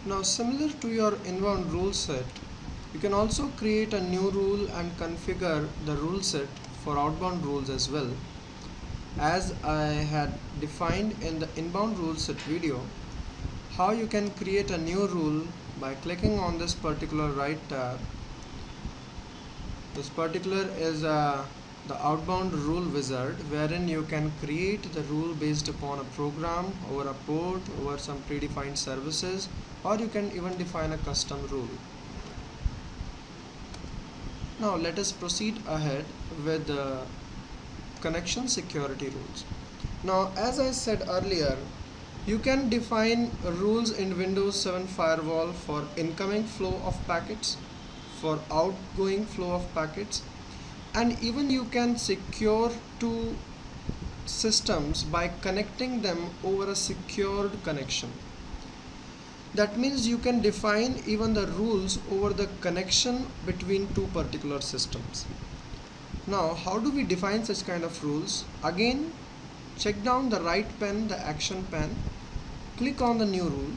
Now, similar to your inbound rule set, you can also create a new rule and configure the rule set for outbound rules as well. As I had defined in the inbound rule set video, how you can create a new rule by clicking on this particular right tab. This particular is the outbound rule wizard, wherein you can create the rule based upon a program, over a port, over some predefined services, or you can even define a custom rule. Now let us proceed ahead with the connection security rules. Now, as I said earlier, you can define rules in Windows 7 Firewall for incoming flow of packets, for outgoing flow of packets, and even you can secure two systems by connecting them over a secured connection. That means you can define even the rules over the connection between two particular systems. Now, how do we define such kind of rules? Again, check down the right pane, the action pane, click on the new rule,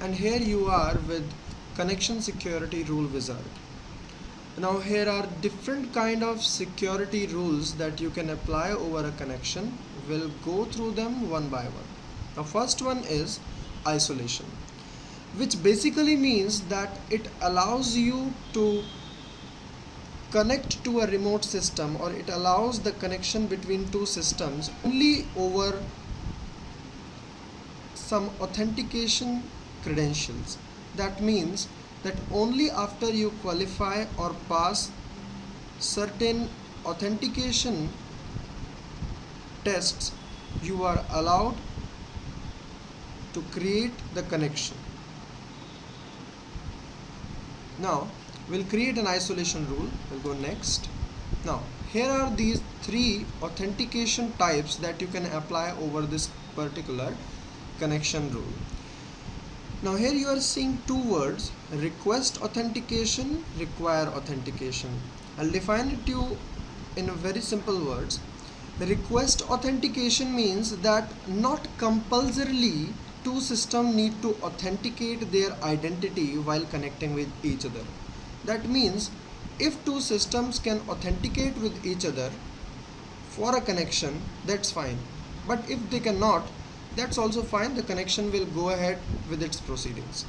and here you are with connection security rule wizard. Now here are different kind of security rules that you can apply over a connection. We'll go through them one by one. The first one is isolation, which basically means that it allows you to connect to a remote system, or it allows the connection between two systems only over some authentication credentials. That means that only after you qualify or pass certain authentication tests, you are allowed to create the connection. Now we'll create an isolation rule. We'll go next. Now here are these three authentication types that you can apply over this particular connection rule. Now here you are seeing two words: request authentication, require authentication. I'll define it to you in very simple words. Request authentication means that not compulsorily two systems need to authenticate their identity while connecting with each other. That means if two systems can authenticate with each other for a connection, that's fine. But if they cannot, that's also fine. The connection will go ahead with its proceedings.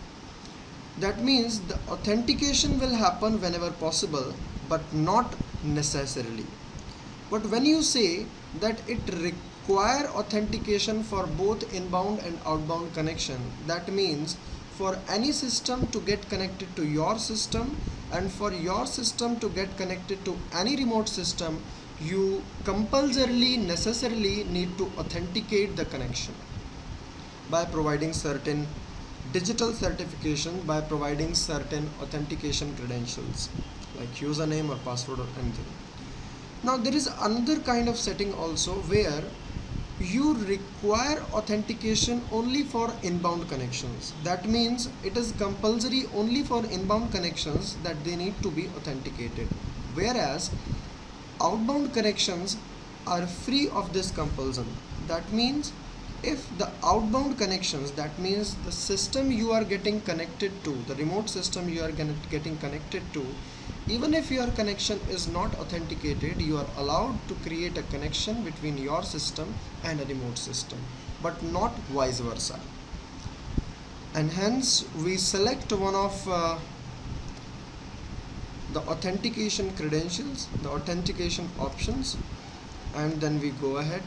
That means the authentication will happen whenever possible, but not necessarily. But when you say that it require authentication for both inbound and outbound connection, that means for any system to get connected to your system and for your system to get connected to any remote system, you compulsorily, necessarily need to authenticate the connection by providing certain digital certification, by providing certain authentication credentials like username or password or anything. Now there is another kind of setting also where you require authentication only for inbound connections. That means it is compulsory only for inbound connections that they need to be authenticated, whereas outbound connections are free of this compulsion. That means if the outbound connections, that means the system you are getting connected to, the remote system you are getting connected to, even if your connection is not authenticated, you are allowed to create a connection between your system and a remote system, but not vice versa. And hence we select one of the authentication credentials, the authentication options, and then we go ahead.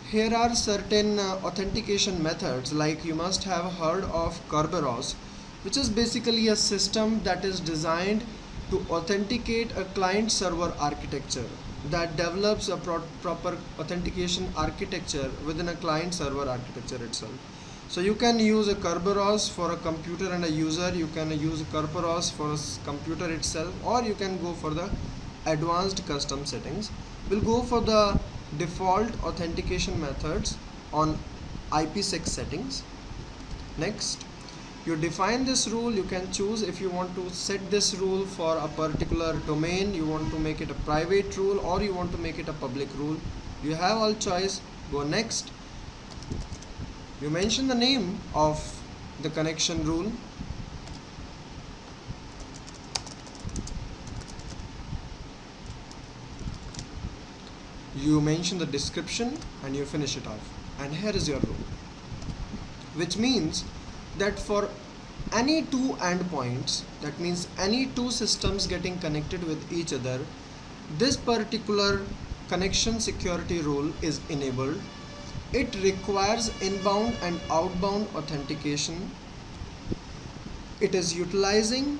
Here are certain authentication methods, like you must have heard of Kerberos, which is basically a system that is designed to authenticate a client-server architecture that develops a proper authentication architecture within a client-server architecture itself. So you can use a Kerberos for a computer and a user, you can use a Kerberos for a computer itself, or you can go for the advanced custom settings. We'll go for the default authentication methods on IPsec settings. Next, you define this rule. You can choose if you want to set this rule for a particular domain, you want to make it a private rule, or you want to make it a public rule. You have all choice. Go next. You mention the name of the connection rule, you mention the description, and you finish it off. And here is your rule, which means that for any two endpoints, that means any two systems getting connected with each other, this particular connection security rule is enabled. It requires inbound and outbound authentication. It is utilizing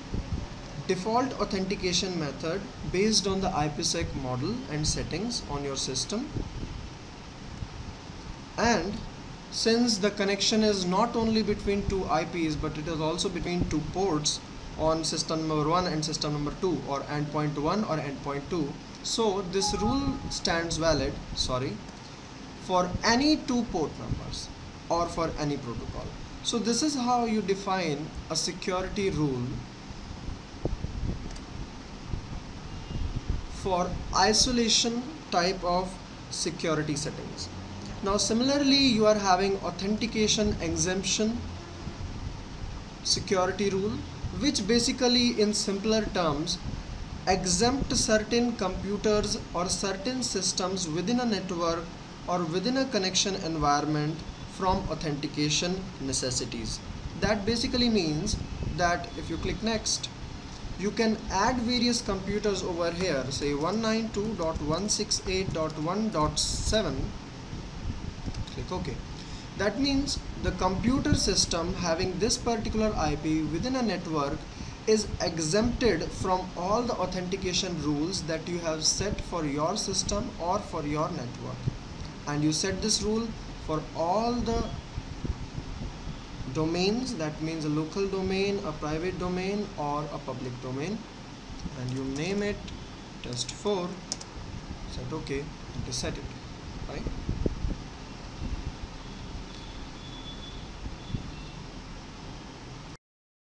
default authentication method based on the IPsec model and settings on your system. And since the connection is not only between two IPs, but it is also between two ports on system number 1 and system number 2, or endpoint 1 or endpoint 2, so this rule stands valid, for any two port numbers or for any protocol. So this is how you define a security rule for isolation type of security settings. Now similarly, you are having authentication exemption security rule, which basically in simpler terms exempt certain computers or certain systems within a network or within a connection environment from authentication necessities. That basically means that if you click next, you can add various computers over here, say 192.168.1.7, click OK. That means the computer system having this particular IP within a network is exempted from all the authentication rules that you have set for your system or for your network. And you set this rule for all the domains, that means a local domain, a private domain, or a public domain, and you name it test4, set OK, and reset it, right?